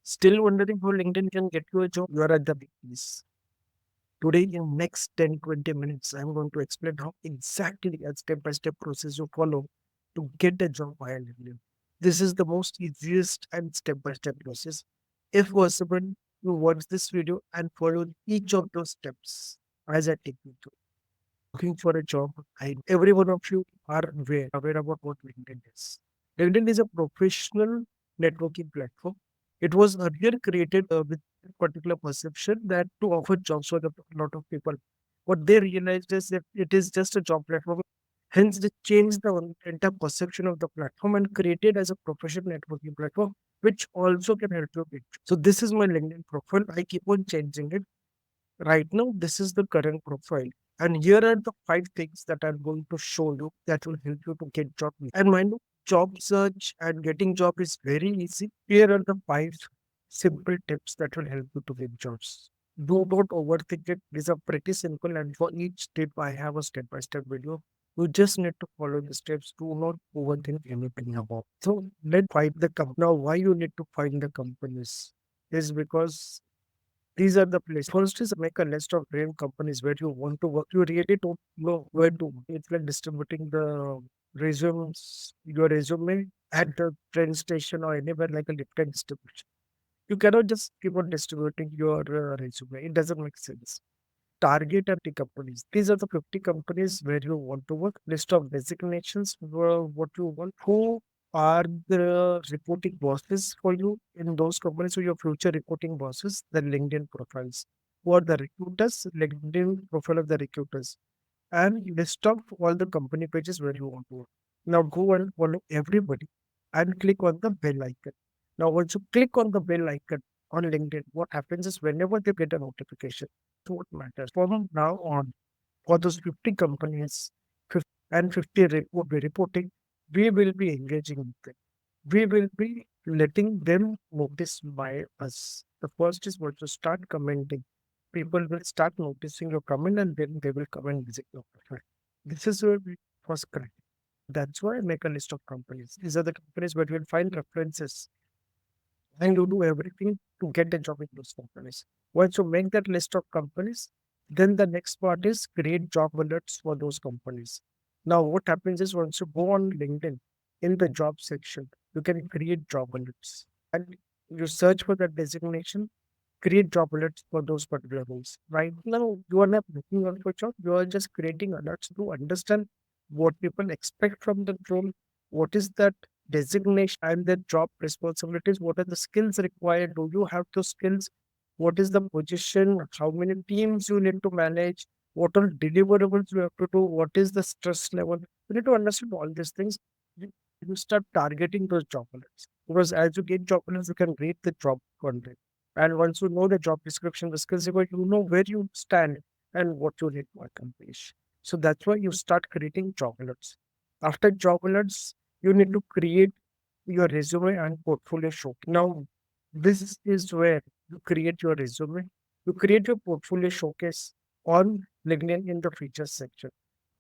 Still wondering how LinkedIn can get you a job? You are at the big piece. Today, in next 10-20 minutes, I'm going to explain how exactly a step-by-step process you follow to get a job via LinkedIn. This is the most easiest and step-by-step process. If possible, you watch this video and follow each of those steps as I take you through. Looking for a job, every one of you are aware about what LinkedIn is. LinkedIn is a professional networking platform. It was earlier created with a particular perception that to offer jobs for a lot of people. What they realized is that it is just a job platform. Hence, they changed the entire perception of the platform and created as a professional networking platform, which also can help you get. So this is my LinkedIn profile. I keep on changing it. Right now, this is the current profile. And here are the 5 things that I'm going to show you that will help you to get job. And mind you, job search and getting job is very easy. Here are the 5 simple tips that will help you to get jobs. Do not overthink it. These are pretty simple. And for each tip, I have a step-by-step video. You just need to follow the steps. Do not overthink anything about. So let's find the company. Now, why you need to find the companies is because these are the places. First is make a list of dream companies where you want to work. You really don't know where to work. It's like distributing the your resume at the train station or anywhere like a LinkedIn distribution. You cannot just keep on distributing your resume. It doesn't make sense. Target 50 companies. These are the 50 companies where you want to work. List of designations for what you want. Who are the reporting bosses for you in those companies? So your future reporting bosses, the LinkedIn profiles. Who are the recruiters? LinkedIn profile of the recruiters. And list of all the company pages where you want to work. Now go and follow everybody and click on the bell icon. Now once you click on the bell icon on LinkedIn, what happens is whenever they get a notification, what matters. From now on, for those 50 companies 50 and 50 would be reporting, we will be engaging with them. We will be letting them notice by us. The first is what to start commenting. People will start noticing your comment and then they will come and visit your profile. This is where we first correct. That's why I make a list of companies. These are the companies where you'll find references and you do everything to get a job in those companies. Once you make that list of companies, then the next part is create job alerts for those companies. Now, what happens is once you go on LinkedIn in the job section, you can create job alerts and you search for that designation, create job alerts for those particular roles. Right now, you are not looking out for job, you are just creating alerts to understand what people expect from the role, what is that designation and the job responsibilities, what are the skills required, do you have those skills, what is the position, how many teams you need to manage, what are deliverables you have to do, what is the stress level. You need to understand all these things. You start targeting those job alerts because as you get job alerts, you can read the job content. And once you know the job description, the skills required, you know where you stand and what you need to accomplish. So that's why you start creating job alerts. After job alerts, you need to create your resume and portfolio show. Now, this is where you create your resume, you create your portfolio showcase on LinkedIn in the features section.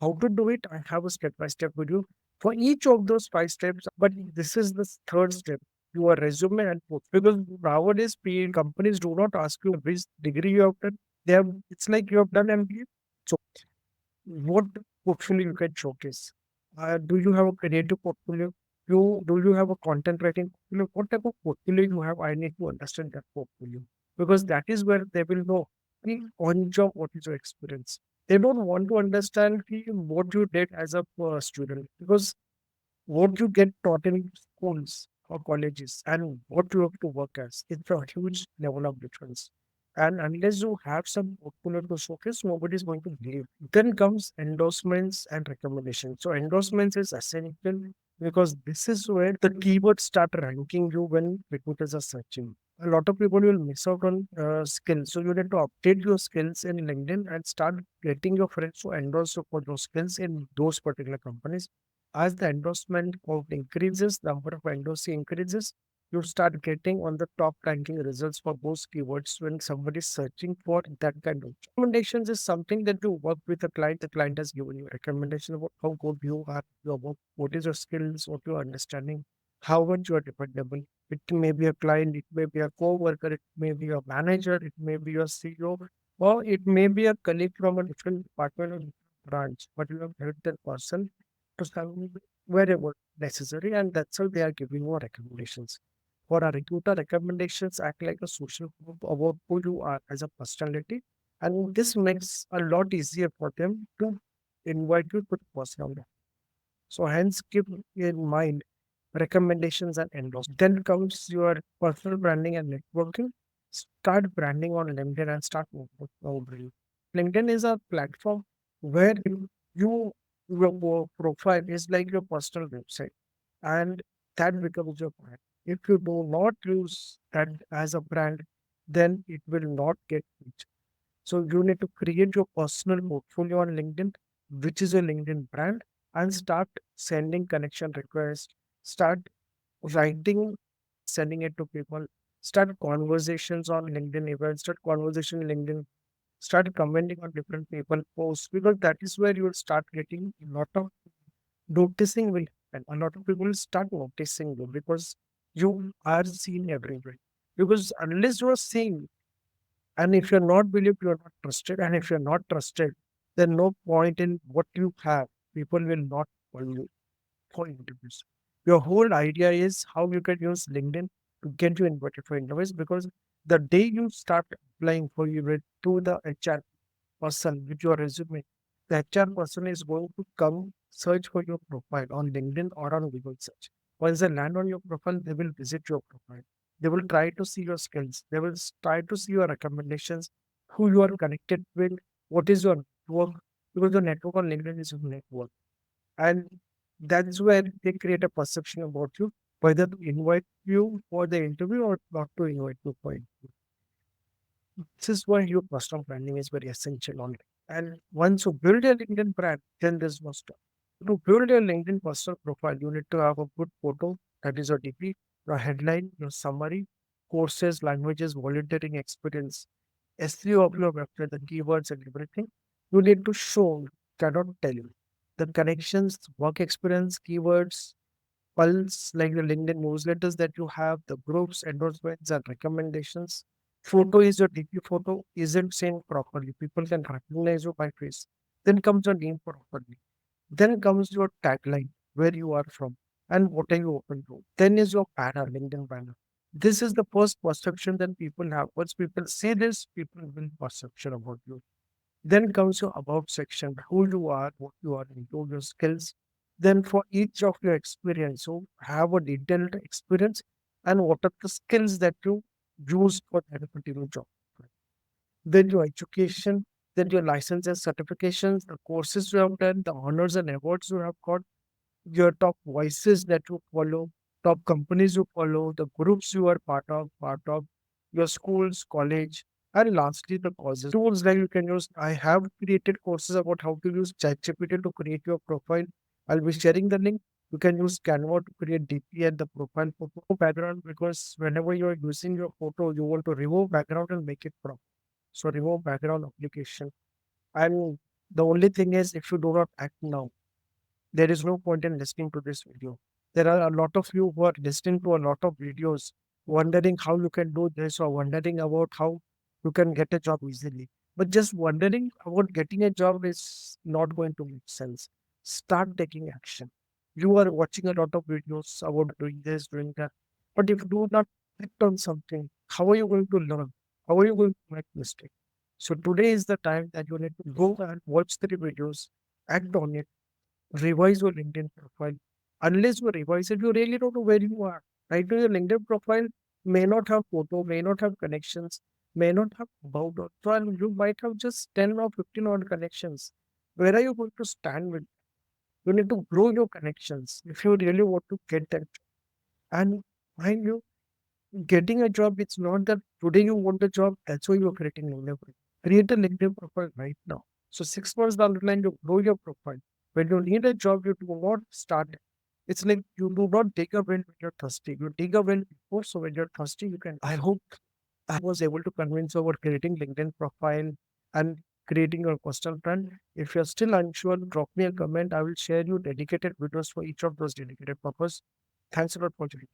How to do it? I have a step-by-step video for each of those 5 steps. But this is the third step: your resume and portfolio. Because nowadays, companies do not ask you which degree you have done. They have it's like you have done MBA. So, what portfolio you can showcase? Do you have a creative portfolio? Do you have a content writing portfolio? What type of portfolio you have? I need to understand that portfolio because that is where they will know on job what is your experience. They don't want to understand what you did as a student because what you get taught in schools or colleges and what you have to work as, it's a huge level of difference. And unless you have some portfolio to showcase, nobody is going to believe. Then comes endorsements and recommendations. So endorsements is essential because this is where the keywords start ranking you when recruiters are searching. A lot of people will miss out on skills. So you need to update your skills in LinkedIn and start getting your friends to endorse you for those skills in those particular companies. As the endorsement count increases, the number of endorsee increases, you start getting on the top ranking results for those keywords when somebody is searching for that kind of job. Recommendations is something that you work with a client. The client has given you a recommendation about how good you are, your work, what is your skills, what you are understanding, how much you are dependable. It may be a client, it may be a co-worker, it may be a manager, it may be a CEO, or it may be a colleague from a different department or different branch. But you have helped that person to some wherever necessary, and that's how they are giving you recommendations. For a recruiter, recommendations act like a social proof about who you are as a personality, and this makes a lot easier for them to invite you to the person. So hence keep in mind recommendations and endorsement. Then comes your personal branding and networking. Start branding on LinkedIn and start moving. LinkedIn is a platform where you your profile is like your personal website, and that becomes your brand. If you do not use that as a brand, then it will not get reached. So you need to create your personal portfolio on LinkedIn, which is a LinkedIn brand, and start sending connection requests, start writing, sending it to people, start conversations on LinkedIn events, start conversation in LinkedIn, start commenting on different people posts, because that is where you will start getting a lot of noticing will happen. A lot of people will start noticing you because you are seen everywhere. Because unless you are seen, and if you're not believed, you're not trusted. And if you're not trusted, then no point in what you have. People will not follow you for interviews. Your whole idea is how you can use LinkedIn to get you invited for interviews, because the day you start applying for you to the HR person with your resume, the HR person is going to come search for your profile on LinkedIn or on Google search. Once they land on your profile, they will visit your profile. They will try to see your skills. They will try to see your recommendations, who you are connected with, what is your network, because your network on LinkedIn is your network. And that's where they create a perception about you, whether to invite you for the interview or not to invite you for interview. This is why your personal branding is very essential on. And once you build a LinkedIn brand, then there's no stop. To build a LinkedIn personal profile, you need to have a good photo, that is your DP, your headline, your summary, courses, languages, volunteering experience, SEO of your website, the keywords and everything. You need to show, cannot tell you. The connections, work experience, keywords, pulse, like the LinkedIn newsletters that you have, the groups, endorsements, and recommendations. Photo is your DP photo isn't seen properly. People can recognize you by face. Then comes your name properly. Then comes your tagline, where you are from and what are you open to. Then is your banner, LinkedIn banner. This is the first perception that people have. Once people say this, people will perception about you. Then comes your about section, who you are, what you are into, your skills. Then for each of your experience, you have a detailed experience and what are the skills that you use for that particular job. Then your education, then your licenses, certifications, the courses you have done, the honors and awards you have got, your top voices that you follow, top companies you follow, the groups you are part of your schools, college, and lastly the courses. Tools like you can use. I have created courses about how to use ChatGPT to create your profile. I'll be sharing the link. You can use Canva to create DP and the profile photo background, because whenever you're using your photo, you want to remove background and make it proper. So remove background application. And the only thing is, if you do not act now, there is no point in listening to this video. There are a lot of you who are listening to a lot of videos, wondering how you can do this or wondering about how you can get a job easily. But just wondering about getting a job is not going to make sense. Start taking action. You are watching a lot of videos about doing this, doing that. But if you do not act on something, how are you going to learn? How are you going to make mistake? So today is the time that you need to go and watch the videos, act on it, revise your LinkedIn profile. Unless you revise it, you really don't know where you are. Right now, your LinkedIn profile may not have photo, may not have connections, may not have about. So and you might have just 10 or 15 odd connections. Where are you going to stand with? You need to grow your connections if you really want to get that. And mind you, getting a job, it's not that today you want a job, that's why you're creating LinkedIn profile. Create a LinkedIn profile right now. So 6 months down the line, you grow your profile. When you need a job, you do not start. It's like you do not dig a well when you're thirsty. You dig a well before, so when you're thirsty, you can. I hope I was able to convince you about creating LinkedIn profile and creating your personal brand. If you're still unsure, drop me a comment. I will share you dedicated videos for each of those dedicated purpose. Thanks a lot for joining.